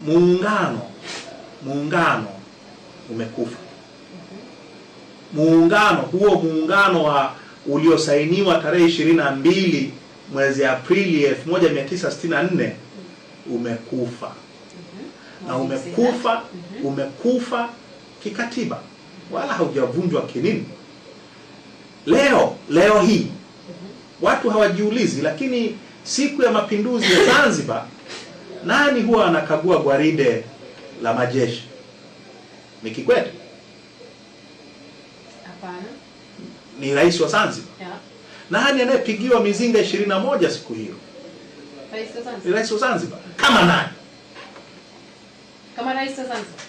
Muungano umekufa. Muungano wa uliosainiwa tarehe 22 mwezi Aprili 1964 umekufa. Na umekufa kikatiba, wala haujavunjwa kinini. Leo hii watu hawajiulizi, lakini siku ya mapinduzi ya Zanzibar nani huwa anakagua gwaride la majeshi? Ni Kikwete? Hapana. Ni rais wa Zanzibar? Yeah. Nani anayepigiwa mizinga 21 siku hiyo? Rais wa Zanzibar. Ni rais wa Zanzibar. Kama nani? Kama rais wa Zanzibar.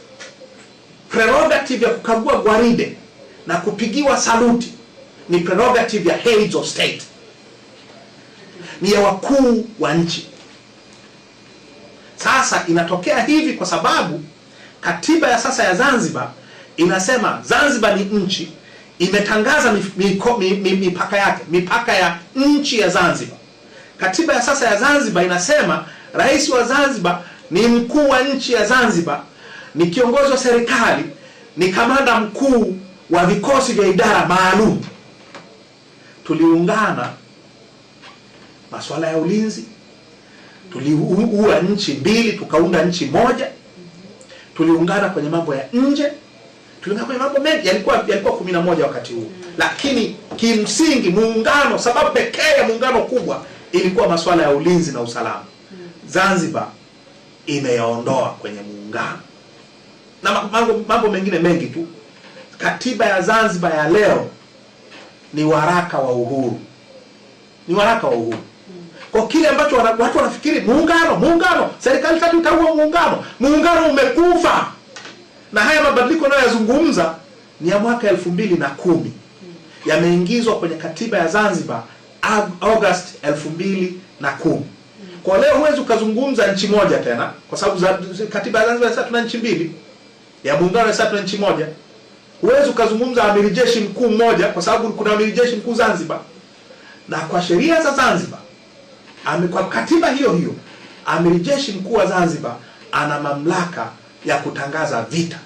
Prerogative ya kukagua gwaride na kupigiwa saluti ni prerogative ya heads of state, ni ya wakuu wa nchi. Sasa inatokea hivi kwa sababu katiba ya sasa ya Zanzibar inasema Zanzibar ni nchi, imetangaza mipaka yake, mipaka ya nchi ya Zanzibar. Katiba ya sasa ya Zanzibar inasema rais wa Zanzibar ni mkuu wa nchi ya Zanzibar, ni kiongozi wa serikali, ni kamanda mkuu wa vikosi vya idara maalum. Tuliungana masuala ya ulinzi, tuliua nchi mbili tukaunda nchi moja, tuliungana kwenye mambo ya nje, tuliungana kwenye mambo mengi, yalikuwa 11 wakati huo. Lakini kimsingi muungano, sababu pekee ya muungano kubwa ilikuwa masuala ya ulinzi na usalama. Zanzibar imeyaondoa kwenye muungano na mambo mengine mengi tu. Katiba ya Zanzibar ya leo ni waraka wa uhuru, ni waraka wa uhuru. Kwa kile ambacho watu wanafikiri muungano, serikali tatu itaua muungano umekufa. Na haya mabadiliko yanayozungumza ni ya mwaka 2010, yameingizwa kwenye katiba ya Zanzibar August 2010. Kwa leo huwezi ukazungumza nchi moja tena, kwa sababu katiba ya Zanzibar sasa tuna nchi mbili, ya muungano sasa tuna nchi moja. Huwezi ukazungumza amiri jeshi mkuu mmoja, kwa sababu kuna amiri jeshi mkuu Zanzibar. Na kwa sheria za Zanzibar, kwa katiba hiyo amiri jeshi mkuu wa Zanzibar ana mamlaka ya kutangaza vita,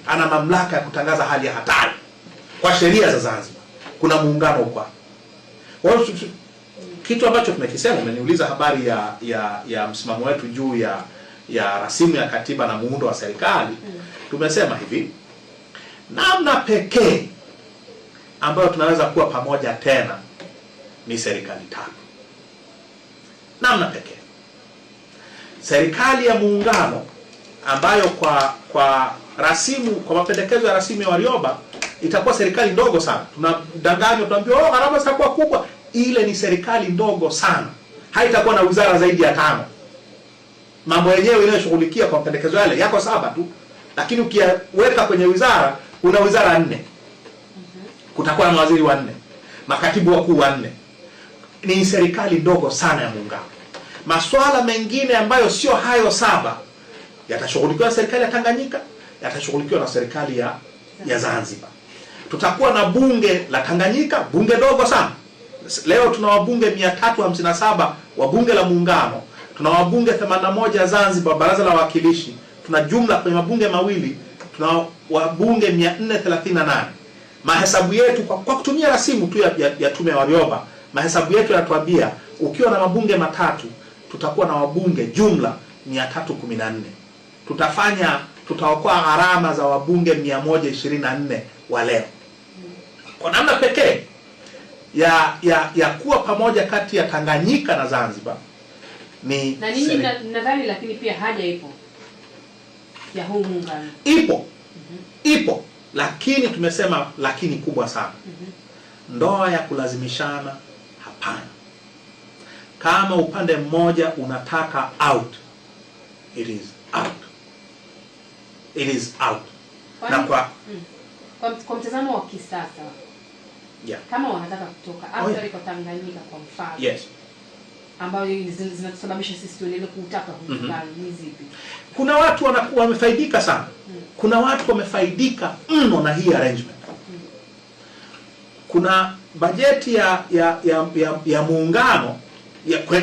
ana mamlaka ya kutangaza hali ya hatari. Kwa sheria za Zanzibar kuna muungano kwa kitu ambacho tumekisema. Umeniuliza habari ya msimamo wetu juu ya rasimu ya katiba na muundo wa serikali. Tumesema hivi, namna pekee ambayo tunaweza kuwa pamoja tena ni serikali tatu. Namna pekee, serikali ya muungano ambayo kwa rasimu, kwa mapendekezo ya rasimu ya Warioba itakuwa serikali ndogo sana. Tunadanganywa, tunaambiwa gharama zitakuwa kubwa. Ile ni serikali ndogo sana, haitakuwa na wizara zaidi ya 5. Mambo yenyewe inayoshughulikia kwa mapendekezo yale yako 7 tu, lakini ukiweka kwenye wizara, kuna wizara 4. Kutakuwa na mawaziri 4, makatibu wakuu 4. Ni serikali ndogo sana ya muungano. Masuala mengine ambayo sio hayo 7 yatashughulikiwa na serikali ya Tanganyika, yatashughulikiwa na serikali ya Zanzibar. Tutakuwa na bunge la Tanganyika, bunge dogo sana. Leo tuna wabunge 357 wa bunge la muungano, tuna wabunge 81 Zanzibar baraza la wawakilishi, tuna jumla kwenye mabunge mawili tuna wabunge 438. Mahesabu yetu kwa kutumia rasimu tu ya tume ya Warioba, mahesabu yetu yanatuambia ukiwa na mabunge 3 tutakuwa na wabunge jumla 314. Tutaokoa gharama za wabunge 124 wa leo. Kwa namna pekee ya kuwa pamoja kati ya Tanganyika na Zanzibar ni na nini nadhani, lakini pia haja ipo ya huu muungano. Ipo, lakini tumesema lakini kubwa sana. Ndoa ya kulazimishana hapana. Kama upande mmoja unataka out, it is out. Na kwa mtazamo wa kisasa, kama wanataka kutoka after kwa Tanganyika kwa mfano, yes, ambayo zinatusababisha sisi tuendelee kutaka muungano, ni zipi? Kuna watu wamefaidika sana. Kuna watu wamefaidika mno na hii arrangement. Kuna bajeti ya muungano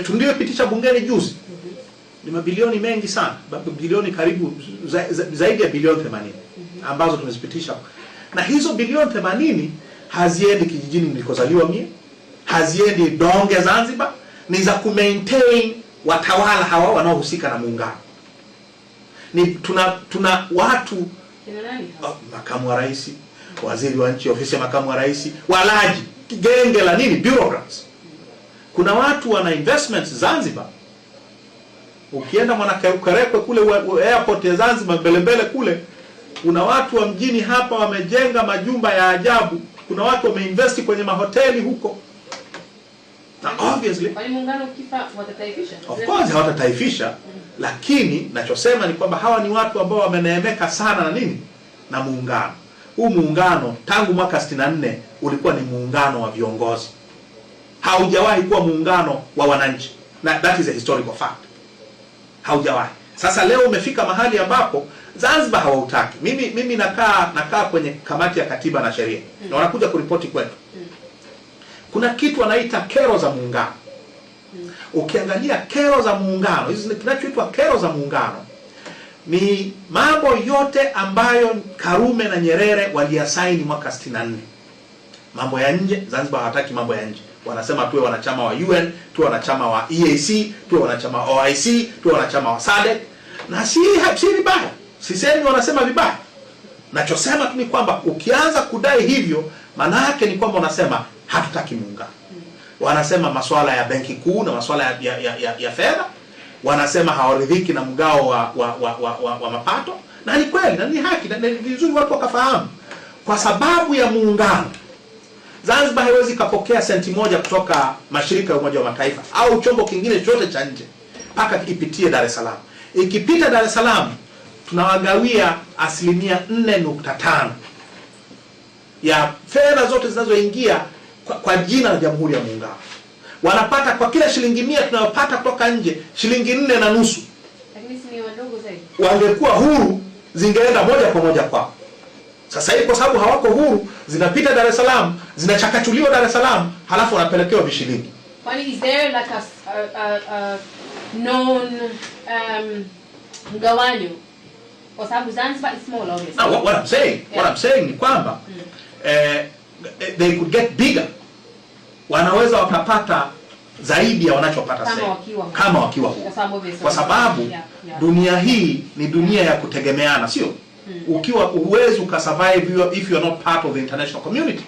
tuliopitisha bungeni juzi Ni mabilioni mengi sana, bilioni karibu zaidi ya bilioni 80 ambazo tumezipitisha. Na hizo bilioni 80 haziendi kijijini nilikozaliwa mimi, haziendi Donge Zanzibar, ni za kumaintain watawala hawa wanaohusika na muungano. Ni tuna watu makamu wa rais, waziri wa nchi, ofisi ya makamu wa rais, walaji, genge la nini, bureaucrats. Kuna watu wana investments Zanzibar. Ukienda Mwanakwerekwe kule airport ya Zanzibar mbele kule, kuna watu wa mjini hapa wamejenga majumba ya ajabu. Kuna watu wameinvest kwenye mahoteli huko. Na obviously kwa muungano ukifa watataifisha. Of course hawatataifisha, lakini nachosema ni kwamba hawa ni watu ambao wameneemeka sana na nini? Na muungano. Huu muungano tangu mwaka 64 ulikuwa ni muungano wa viongozi. Haujawahi kuwa muungano wa wananchi. Na that is a historical fact. Haujawahi. Sasa leo umefika mahali ambapo Zanzibar hawautaki. Mimi nakaa kwenye kamati ya katiba na sheria. Na wanakuja kuripoti kwetu. Kuna kitu wanaita kero za muungano. Ukiangalia kero za muungano, hizi kinachoitwa kero za muungano ni mambo yote ambayo Karume na Nyerere waliasaini mwaka 64. Mambo ya nje, Zanzibar hawataki mambo ya nje. Wanasema tuwe wanachama wa UN, tuwe wanachama wa EAC, tuwe wanachama wa OIC, tuwe wanachama wa SADC. Na si vibaya. Sisemi wanasema vibaya. Nachosema tu ni kwamba ukianza kudai hivyo, maana yake ni kwamba unasema hatutaki muungano. Wanasema masuala ya benki kuu na masuala ya fedha. Wanasema hawaridhiki na mgao wa mapato. Na ni kweli, na ni haki, na ni vizuri watu wakafahamu. Kwa sababu ya muungano, Zanzibar haiwezi kapokea senti moja kutoka mashirika ya Umoja wa Mataifa au chombo kingine chochote cha nje mpaka ipitie Dar es Salaam. Ikipita Dar es Salaam, tunawagawia 4.5% ya fedha zote zinazoingia kwa jina la Jamhuri ya Muungano. Wanapata kwa kila shilingi 100 tunayopata kutoka nje, shilingi 4.5. Lakini si ni wadogo zaidi. Wangekuwa huru, zingeenda moja kwa moja kwao. Sasa hivi kwa sababu hawako huru, zinapita Dar es Salaam, zinachakachuliwa Dar es Salaam, halafu wanapelekewa vishilingi. Kwani is there like a non mgawanyo? Kwa sababu Zanzibar is small obviously. Now, what I'm saying ni kwamba they could get bigger. Wanaweza wakapata zaidi ya wanachopata sasa kama wakiwa huru. Kwa sababu dunia hii ni dunia ya kutegemeana, sio? Ukiwa uwezo ukasurvive if you are not part of the international community.